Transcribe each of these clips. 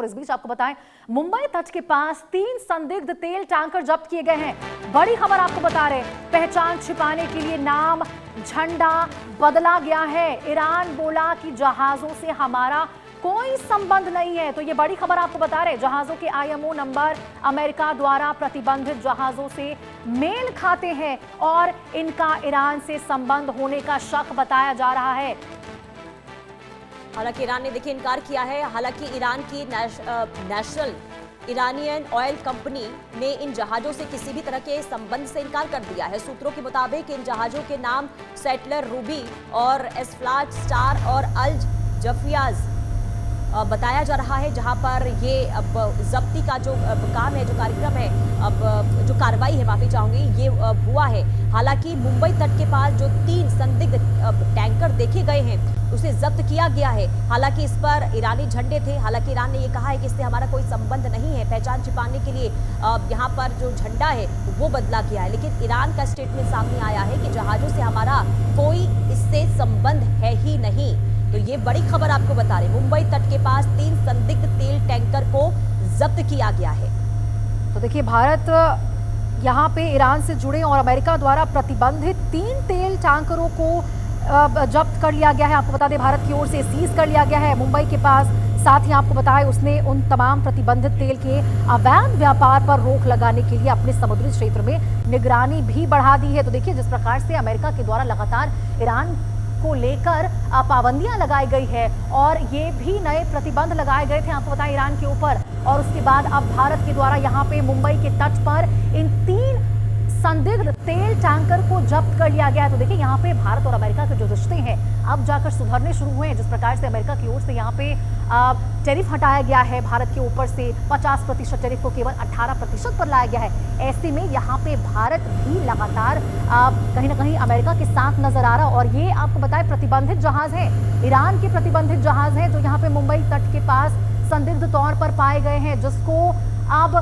और इस बीच आपको बताएं, मुंबई तट के पास 3 संदिग्ध तेल टैंकर जब्त किए गए हैं। बड़ी खबर आपको बता रहे, पहचान छिपाने के लिए नाम, झंडा बदला गया है। ईरान बोला कि जहाजों से हमारा कोई संबंध नहीं है। तो ये बड़ी खबर आपको बता रहे, जहाजों के IMO नंबर अमेरिका द्वारा प्रतिबंधित जहाजों से मेल खाते हैं और इनका ईरान से संबंध होने का शक बताया जा रहा है। हालांकि ईरान ने देखिए इनकार किया है। हालांकि ईरान की नेशनल ईरानियन ऑयल कंपनी ने इन जहाजों से किसी भी तरह के संबंध से इनकार कर दिया है। सूत्रों के मुताबिक इन जहाजों के नाम सेटलर रूबी और एस्फ्लाट स्टार और अल जफियाज बताया जा रहा है, जहां पर ये अब जब्ती का जो काम है, जो कार्यक्रम है, अब जो कार्रवाई है, माफी चाहूंगी, ये हुआ है। हालांकि मुंबई तट के पास जो 3 संदिग्ध टैंकर देखे गए हैं उसे जब्त किया गया है। हालांकि इस पर ईरानी झंडे थे। हालांकि ईरान ने ये कहा है कि इससे हमारा कोई संबंध नहीं है। पहचान छिपाने के लिए यहाँ पर जो झंडा है वो बदला गया है। लेकिन ईरान का स्टेटमेंट सामने आया है कि जहाजों से हमारा कोई इससे संबंध है ही नहीं। तो ये बड़ी खबर आपको बता रहे, मुंबई तट के पास 3 संदिग्ध तेल टैंकर को जब्त किया गया है। तो देखिए, भारत यहाँ पे ईरान से जुड़े और अमेरिका द्वारा प्रतिबंधित 3 तेल टैंकरों को जब्त कर लिया गया है। आपको बता दें, भारत की ओर से सीज कर लिया गया है मुंबई के पास। साथ ही आपको बताएं, उसने उन तमाम प्रतिबंधित तेल के अवैध व्यापार पर रोक लगाने के लिए अपने समुद्री क्षेत्र में निगरानी भी बढ़ा दी है। तो देखिए, जिस प्रकार से अमेरिका के द्वारा लगातार ईरान को लेकर पाबंदियां लगाई गई है और ये भी नए प्रतिबंध लगाए गए थे, आपको बताएं, ईरान के ऊपर। और उसके बाद अब भारत के द्वारा यहाँ पे मुंबई के तट पर इन 3 संदिग्ध तेल टैंकर को जब्त कर लिया गया है। तो देखिए, यहाँ पे भारत और अमेरिका के जो रिश्ते हैं अब जाकर सुधरने शुरू हुए हैं। जिस प्रकार से अमेरिका की ओर से यहाँ पे टैरिफ हटाया गया है, भारत के ऊपर से 50% टैरिफ को केवल 18% पर लाया गया है। ऐसे में यहाँ पे भारत भी लगातार कहीं ना कहीं अमेरिका के साथ नजर आ रहा है। और ये आपको बताएं, प्रतिबंधित जहाज है, ईरान के प्रतिबंधित जहाज है जो यहाँ पे मुंबई तट के पास संदिग्ध तौर पर पाए गए हैं, जिसको अब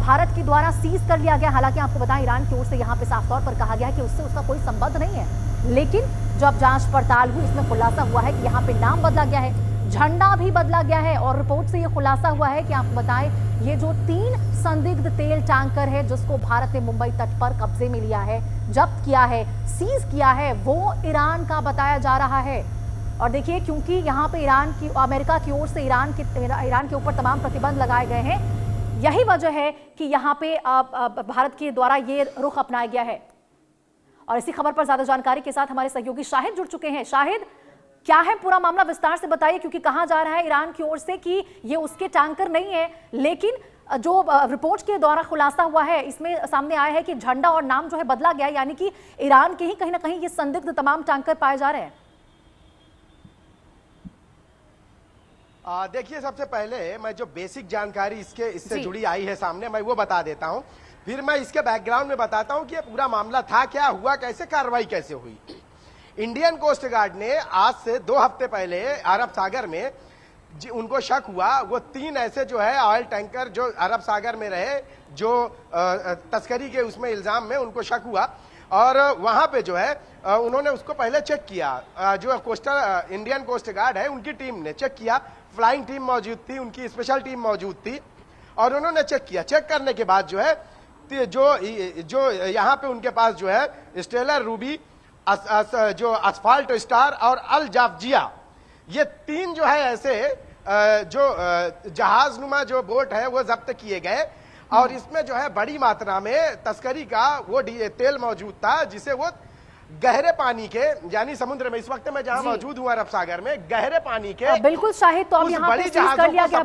भारत के द्वारा सीज कर लिया गया। हालांकि आपको बताएं, ईरान की ओर से यहाँ पे साफ तौर पर कहा गया है कि उससे उसका कोई संबंध नहीं है। लेकिन जब जांच पड़ताल हुई, इसमें खुलासा हुआ है कि यहाँ पे नाम बदला गया है, झंडा भी बदला गया है। और रिपोर्ट से ये खुलासा हुआ है कि आपको बताएं, ये जो 3 संदिग्ध तेल टैंकर है जिसको भारत ने मुंबई तट पर कब्जे में लिया है, जब्त किया है, सीज किया है, वो ईरान का बताया जा रहा है। और देखिए, क्योंकि यहाँ पे अमेरिका की ओर से ईरान के ऊपर तमाम प्रतिबंध लगाए गए हैं, यही वजह है कि यहाँ पे भारत के द्वारा ये रुख अपनाया गया है। और इसी खबर पर ज्यादा जानकारी के साथ हमारे सहयोगी शाहिद जुड़ चुके हैं। शाहिद, क्या है पूरा मामला, विस्तार से बताइए, क्योंकि कहा जा रहा है ईरान की ओर से कि ये उसके टैंकर नहीं है, लेकिन जो रिपोर्ट के द्वारा खुलासा हुआ है इसमें सामने आया है कि झंडा और नाम जो है बदला गया है, यानी कि ईरान के ही कहीं ना कहीं ये संदिग्ध तमाम टैंकर पाए जा रहे हैं। देखिए, सबसे पहले मैं जो बेसिक जानकारी इससे जुड़ी आई है सामने, मैं वो बता देता हूं। फिर मैं इसके बैकग्राउंड में बताता हूं कि ये पूरा मामला था क्या, हुआ कैसे, कार्रवाई कैसे हुई। इंडियन कोस्ट गार्ड ने आज से 2 हफ्ते पहले अरब सागर में उनको शक हुआ, वो 3 ऐसे जो है ऑयल टैंकर जो अरब सागर में रहे, जो तस्करी के उसमें इल्जाम में उनको शक हुआ। और वहां पे जो है उन्होंने उसको पहले चेक किया। जो इंडियन कोस्ट गार्ड है उनकी टीम ने चेक किया, फ्लाइंग टीम मौजूद थी, उनकी स्पेशल टीम मौजूद थी, और उन्होंने चेक किया। चेक करने के बाद जो है जो यहाँ पे उनके पास जो है स्टेलर रूबी, जो असफाल्ट स्टार और अल जाफजिया, ये 3 जो है ऐसे जो जहाज नुमा जो बोट है वो जब्त किए गए। और इसमें जो है बड़ी मात्रा में तस्करी का वो तेल मौजूद था, जिसे वो गहरे पानी के, यानी समुद्र में, इस वक्त मैं जहां मौजूद हूं अरब सागर में, गहरे पानी के, बिल्कुल शाहिद, तो अब यहाँ पे सीज कर लिया गया